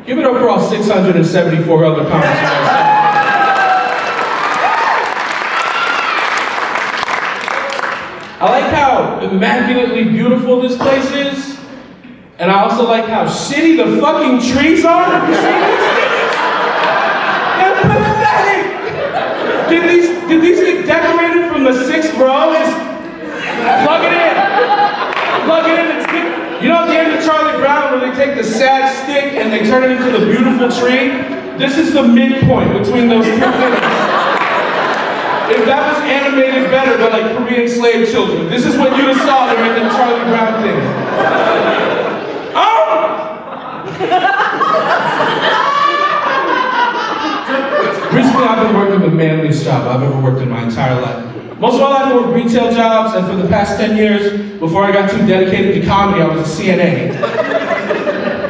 Give it up for all 674 other comments. I like how immaculately beautiful this place is, and I also like how shitty the fucking trees are. You see these things? They're pathetic. Did these get decorated from the 6th row? Plug it in. Plug it in. It's good. You know at the end of Charlie Brown where they take the sad stick and they turn it into the beautiful tree? This is the midpoint between those two things. If that was animated better by like Korean slave children, this is what you'd have saw during the Charlie Brown thing. Oh! Recently I've been working the manliest job I've ever worked in my entire life. Most of my life I worked retail jobs, and for the past 10 years, before I got too dedicated to comedy, I was a CNA.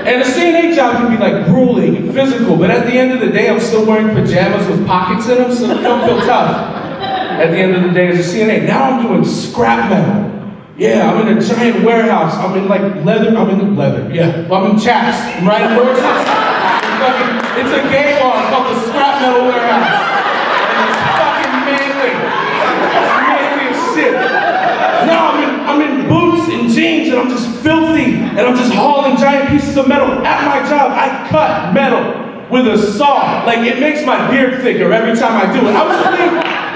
And a CNA job can be like grueling and physical, but at the end of the day, I'm still wearing pajamas with pockets in them, so it don't feel tough. At the end of the day as a CNA. Now I'm doing scrap metal. Yeah, I'm in a giant warehouse. I'm in like leather. I'm in chaps. I'm riding horses. It's a gay bar called the Scrap Metal Warehouse. And it's fucking manly. It's manly as shit. Now I'm in boots and jeans and I'm just filthy and I'm just hauling giant pieces of metal. At my job, I cut metal with a saw. Like it makes my beard thicker every time I do it.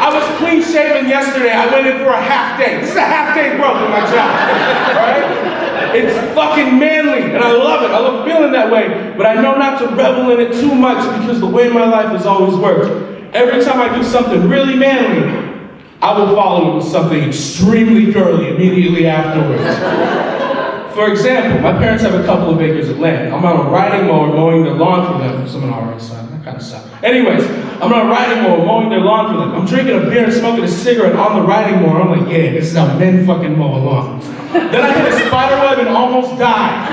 I was clean shaven yesterday. I went in for a half day. This is a half day growth in my job, right? It's fucking manly, and I love it. I love feeling that way, but I know not to revel in it too much because the way my life has always worked. Every time I do something really manly, I will follow it with something extremely girly immediately afterwards. For example, my parents have a couple of acres of land. I'm on a riding mower mowing their lawn for them. Someone already said that kind of sucks. Anyways, I'm on a riding mower mowing their lawn for them. I'm drinking a beer and smoking a cigarette on the riding mower. I'm like, yeah, this is how men fucking mow a lawn. Then I hit a spider web and almost died.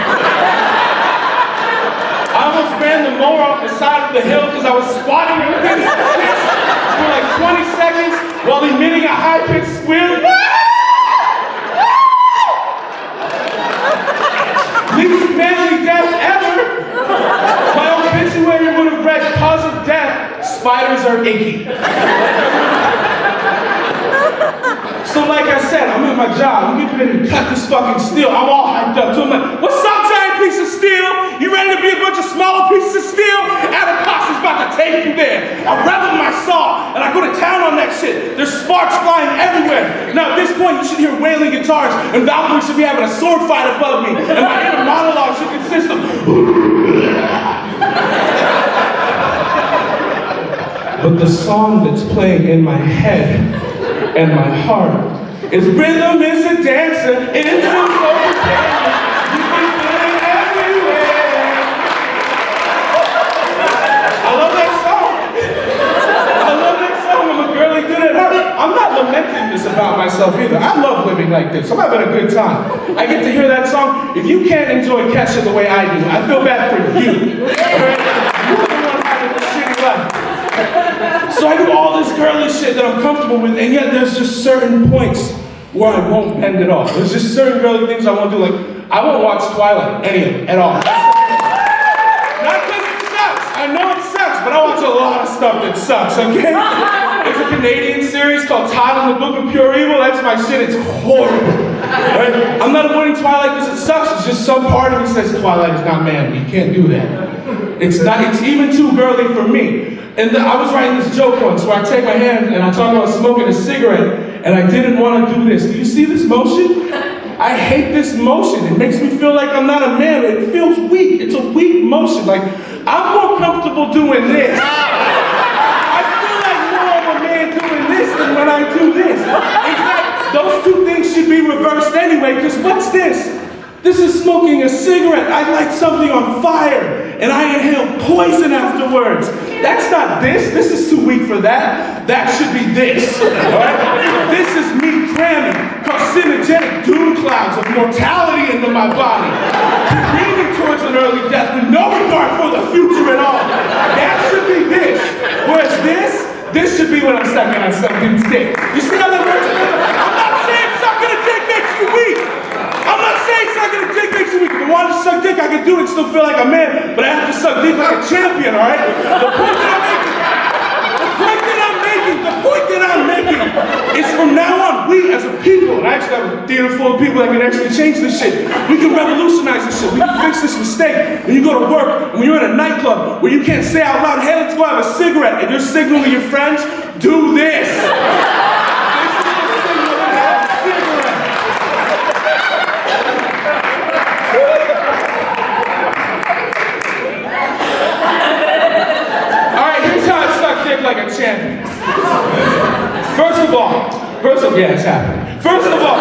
I almost ran the mower off the side of the hill because I was squatting against the fence for like 20 seconds while emitting a high-pitched squeal. Least manly death ever. My obituary would have read, cause of death, spiders are icky. So like I said, I'm at my job, I'm getting ready to cut this fucking steel. I'm all hyped up, so I'm like, what's up, giant piece of steel? You ready to be a bunch of smaller pieces of steel? Pasi's about to take you there. I revel my saw, and I go to town on that shit. There's sparks flying everywhere. Now at this point, you should hear wailing guitars, and Valkyrie should be having a sword fight above me, and my inner monologue should consist of but the song that's playing in my head and my heart is rhythm is a dancer, it's a soul dancer. You can feel it everywhere. I love that song. I'm a girly good at her. I'm not lamenting this about myself either. I love living like this. I'm having a good time. I get to hear that song. If you can't enjoy Kesha the way I do, I feel bad for you. You're the one having this shitty life. So I do all this girly shit that I'm comfortable with, and yet there's just certain points where I won't bend at all. There's just certain girly things I won't do. Like, I won't watch Twilight, any of it, at all. Not because it sucks. I know it sucks, but I watch a lot of stuff that sucks, okay? There's a Canadian series called Todd and the Book of Pure Evil. That's my shit. It's horrible. Right? I'm not avoiding Twilight because it sucks. It's just some part of me says Twilight is not manly. You can't do that. It's even too girly for me. And I was writing this joke once where I take my hand and I talk about smoking a cigarette and I didn't want to do this. Do you see this motion? I hate this motion. It makes me feel like I'm not a man. It feels weak. It's a weak motion. Like, I'm more comfortable doing this. I feel like more of a man doing this than when I do this. In fact, those two things should be reversed anyway, because what's this? This is smoking a cigarette. I light something on fire and I inhale poison afterwards. That's not this. This is too weak for that. That should be this. Right? This is me cramming carcinogenic doom clouds of mortality into my body, careening towards an early death with no regard for the future at all. That should be this. Whereas this should be when I'm sucking on something's dick. You see how that works? I'm not saying sucking a dick makes you weak. I'm not saying sucking a dick makes you weak. If you want to suck suck dick, I can do it, still feel like a man, but I have to suck dick like a champion, all right? The point that I'm making is from now on, we as a people, and I actually have a theater full of people that can actually change this shit. We can revolutionize this shit. We can fix this mistake. When you go to work, when you're in a nightclub, where you can't say out loud, hey, let's go have a cigarette, and you're signaling your friends, do this. This is the signal to have a cigarette. All right, here's how I suck dick like a champion. First of all, yeah, it's happening. First of all,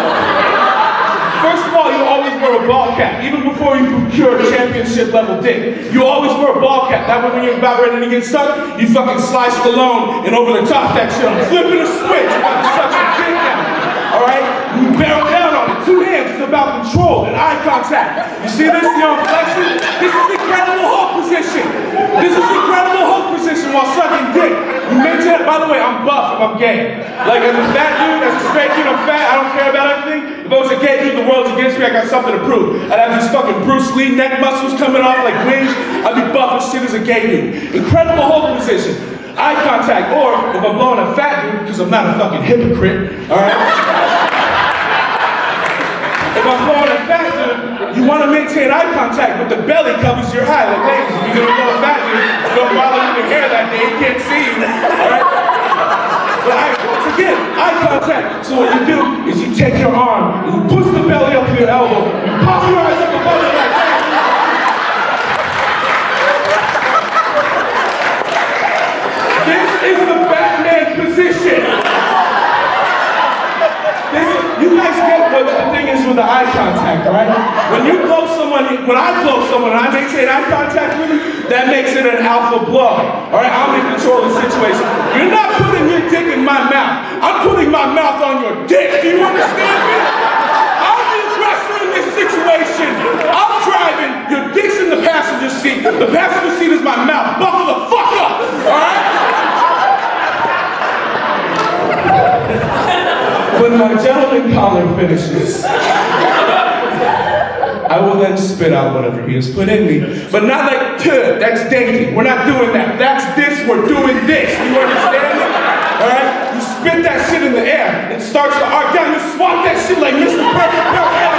you always wear a ball cap. Even before you procure championship level dick, you always wear a ball cap. That way when you're about ready to get sucked, you fucking slice Stallone and over the top that shit. I'm flipping a switch, I'm about to suck some dick now. Alright? You barrel down on it. 2 hands, it's about control and eye contact. You see this? You know, flexing? This is incredible Hulk position. This is incredible Hulk position while sucking dick. You maintain it. By the way, I'm buff if I'm gay. Like as a fat dude, as a straight dude, I'm fat. I don't care about anything. If I was a gay dude, the world's against me. I got something to prove. I'd have these fucking Bruce Lee neck muscles coming off like wings. I'd be buff as shit as a gay dude. Incredible Hulk position. Eye contact. Or if I'm blowing a fat dude, because I'm not a fucking hypocrite. All right. If I'm blowing a fat dude, you want to maintain eye contact, but the belly covers your eye. Like, ladies, if you're going to blow a fat dude, don't bother with your hair that day, he can't see you. Alright? But once again, eye contact. So what you do is you take your arm and you push the belly up to your elbow, you pop your eyes up above it like that. This is the Batman position. You guys get what the thing is with the eye contact, right? When you blow someone, when I blow someone and I maintain eye contact with them, that makes it an alpha blow. All right, I'm in control of the situation. You're not putting your dick in my mouth. I'm putting my mouth on your dick. Do you understand me? I'm the aggressor in this situation. I'm driving. Your dick's in the passenger seat. The passenger seat is my mouth. Buckle the fuck up. All right? When my gentleman caller finishes, I will then spit out whatever he has put in me. But not like, that's dainty. We're not doing that. That's this, we're doing this. You understand me? Alright? You spit that shit in the air. It starts to arc down. You swat that shit like Mr. Perfect Bill.